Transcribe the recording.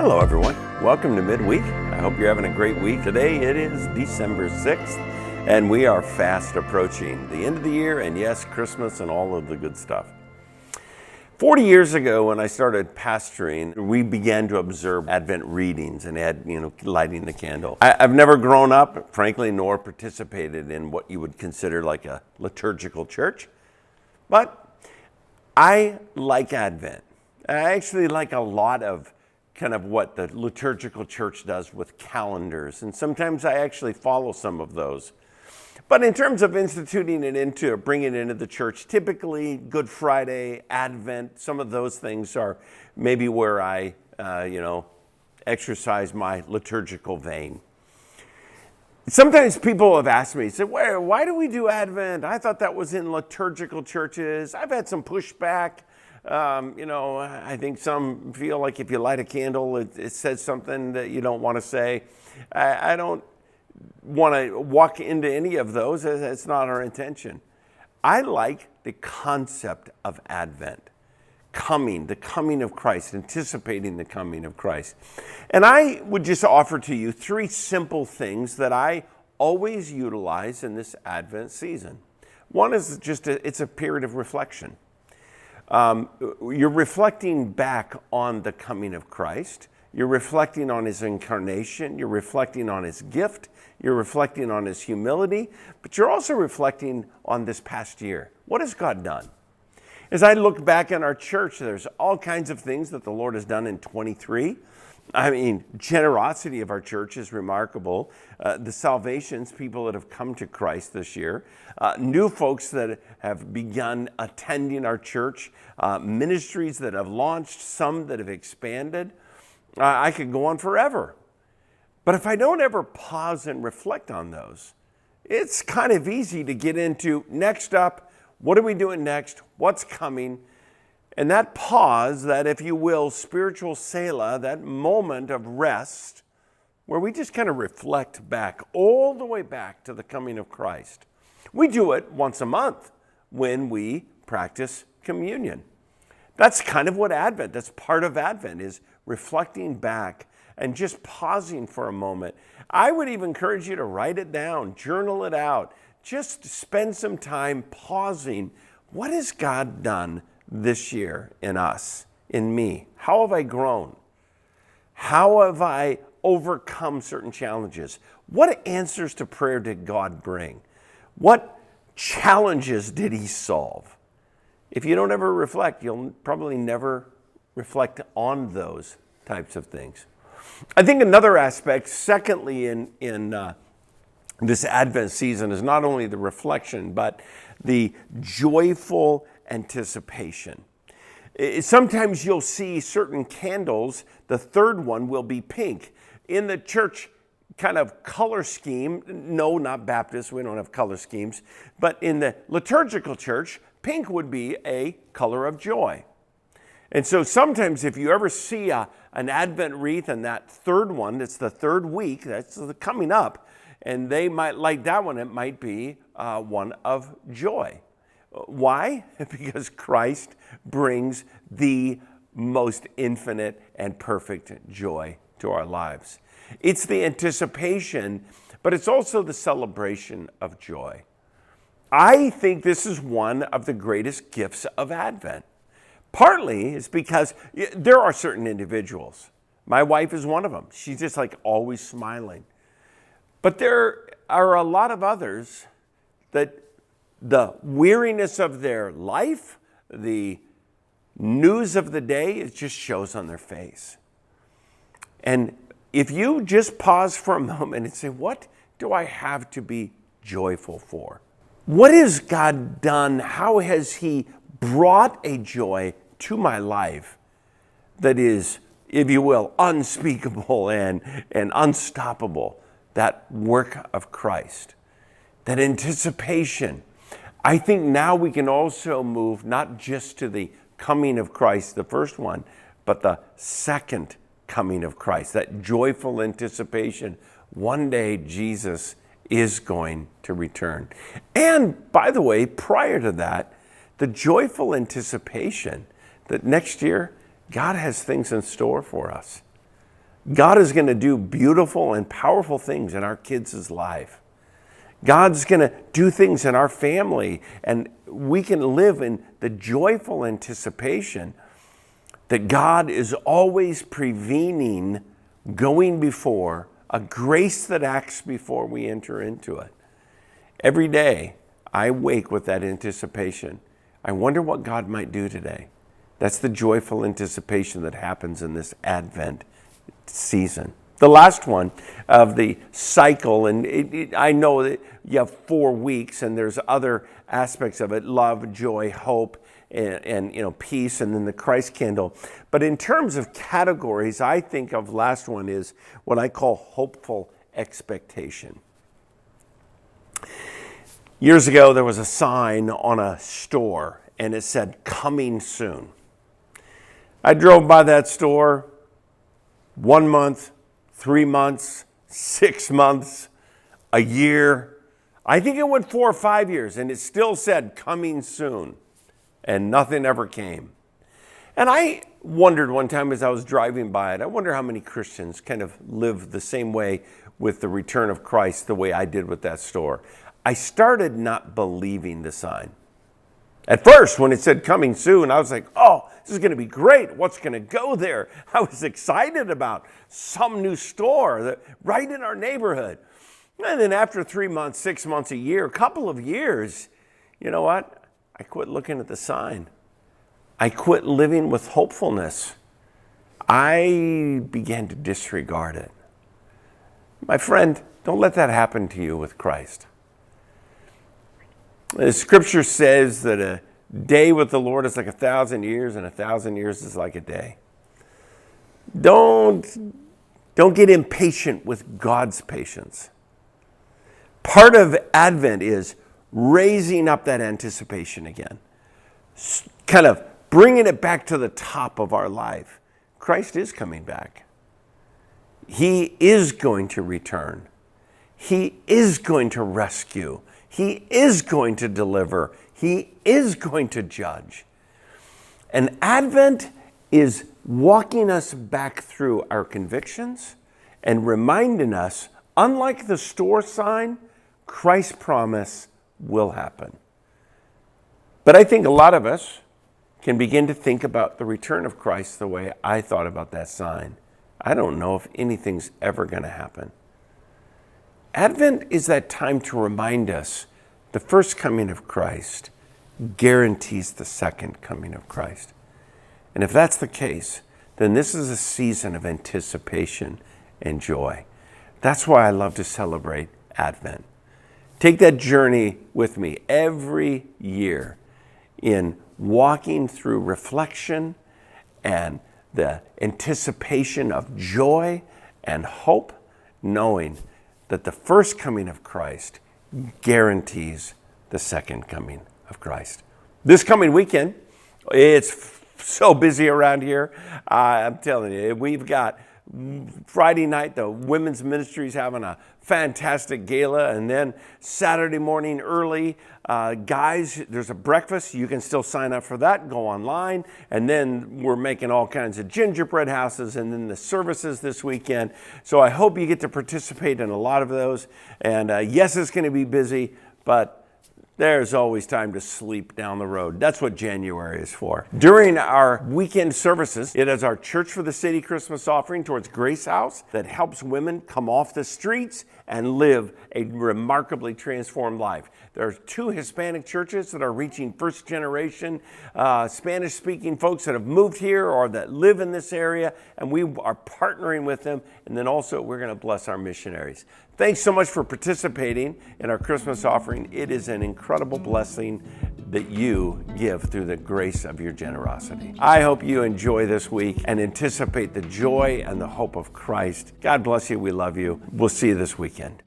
Hello everyone, welcome to Midweek. I hope you're having a great week. Today it is December 6th and we are fast approaching the end of the year and yes, Christmas and all of the good stuff. 40 years ago when I started pastoring, we began to observe Advent readings and lighting the candle. I've never grown up, frankly, nor participated in what you would consider like a liturgical church, but I like Advent. I actually like a lot of kind of what the liturgical church does with calendars, and sometimes I actually follow some of those. But in terms of instituting it bringing it into the church, typically Good Friday, Advent, some of those things are maybe where I, exercise my liturgical vein. Sometimes people have asked me, say, why do we do Advent? I thought that was in liturgical churches. I've had some pushback. I think some feel like if you light a candle, it says something that you don't want to say. I don't want to walk into any of those. It's not our intention. I like the concept of Advent, the coming of Christ, anticipating the coming of Christ. And I would just offer to you three simple things that I always utilize in this Advent season. One is it's a period of reflection. You're reflecting back on the coming of Christ. You're reflecting on his incarnation. You're reflecting on his gift. You're reflecting on his humility. But you're also reflecting on this past year. What has God done? As I look back in our church, there's all kinds of things that the Lord has done in 23. Generosity of our church is remarkable. The salvations, people that have come to Christ this year, new folks that have begun attending our church, ministries that have launched, some that have expanded. I could go on forever. But if I don't ever pause and reflect on those, it's kind of easy to get into next up, what are we doing next? What's coming? And that pause, that, if you will, spiritual Selah, that moment of rest, where we just kind of reflect back, all the way back to the coming of Christ. We do it once a month when we practice communion. That's kind of what Advent, that's part of Advent, is reflecting back and just pausing for a moment. I would even encourage you to write it down, journal it out. Just spend some time pausing. What has God done this year in us, in me? How have I grown? How have I overcome certain challenges? What answers to prayer did God bring? What challenges did he solve? If you don't ever reflect, you'll probably never reflect on those types of things. I think another aspect, secondly, in this Advent season is not only the reflection, but the joyful anticipation. Sometimes you'll see certain candles, the third one will be pink. In the church kind of color scheme, no, not Baptist, we don't have color schemes, but in the liturgical church, pink would be a color of joy. And so sometimes if you ever see an Advent wreath and that third one, it's the third week, that's coming up, and they might like that one, it might be one of joy. Why? Because Christ brings the most infinite and perfect joy to our lives. It's the anticipation, but it's also the celebration of joy. I think this is one of the greatest gifts of Advent. Partly is because there are certain individuals. My wife is one of them. She's just like always smiling. But there are a lot of others that the weariness of their life, the news of the day, it just shows on their face. And if you just pause for a moment and say, what do I have to be joyful for? What has God done? How has he brought a joy to my life that is, if you will, unspeakable and unstoppable? That work of Christ, that anticipation. I think now we can also move not just to the coming of Christ, the first one, but the second coming of Christ, that joyful anticipation. One day Jesus is going to return. And by the way, prior to that, the joyful anticipation that next year God has things in store for us. God is going to do beautiful and powerful things in our kids' life. God's going to do things in our family, and we can live in the joyful anticipation that God is always prevailing, going before, a grace that acts before we enter into it. Every day, I wake with that anticipation. I wonder what God might do today. That's the joyful anticipation that happens in this Advent season. The last one of the cycle, and I know that you have 4 weeks, and there's other aspects of it: love, joy, hope, and peace, and then the Christ candle. But in terms of categories, I think of last one is what I call hopeful expectation. Years ago, there was a sign on a store, and it said, "Coming soon." I drove by that store 1 month, 3 months, 6 months, a year. I think it went 4 or 5 years, and it still said "coming soon," and nothing ever came. And I wondered one time as I was driving by it, I wonder how many Christians kind of live the same way with the return of Christ the way I did with that store. I started not believing the sign. At first, when it said "coming soon," I was like, oh, this is going to be great. What's going to go there? I was excited about some new store right in our neighborhood. And then after 3 months, 6 months, a year, a couple of years, you know what? I quit looking at the sign. I quit living with hopefulness. I began to disregard it. My friend, don't let that happen to you with Christ. The scripture says that a day with the Lord is like 1,000 years, and 1,000 years is like a day. Don't get impatient with God's patience. Part of Advent is raising up that anticipation again, kind of bringing it back to the top of our life. Christ is coming back. He is going to return. He is going to rescue. He is going to deliver. He is going to judge. And Advent is walking us back through our convictions and reminding us, unlike the store sign, Christ's promise will happen. But I think a lot of us can begin to think about the return of Christ the way I thought about that sign. I don't know if anything's ever going to happen. Advent is that time to remind us the first coming of Christ guarantees the second coming of Christ. And if that's the case, then this is a season of anticipation and joy. That's why I love to celebrate Advent. Take that journey with me every year in walking through reflection and the anticipation of joy and hope, knowing that the first coming of Christ guarantees the second coming of Christ. This coming weekend, it's so busy around here. I'm telling you, we've got Friday night, the women's ministry is having a fantastic gala, and then Saturday morning early, guys, there's a breakfast. You can still sign up for that. Go online, and then we're making all kinds of gingerbread houses, and then the services this weekend. So I hope you get to participate in a lot of those. And yes, it's going to be busy, but there's always time to sleep down the road. That's what January is for. During our weekend services, it is our Church for the City Christmas offering towards Grace House that helps women come off the streets and live a remarkably transformed life. There are 2 Hispanic churches that are reaching first generation Spanish-speaking folks that have moved here or that live in this area, and we are partnering with them. And then also we're going to bless our missionaries. Thanks so much for participating in our Christmas offering. It is an incredible blessing that you give through the grace of your generosity. I hope you enjoy this week and anticipate the joy and the hope of Christ. God bless you. We love you. We'll see you this weekend.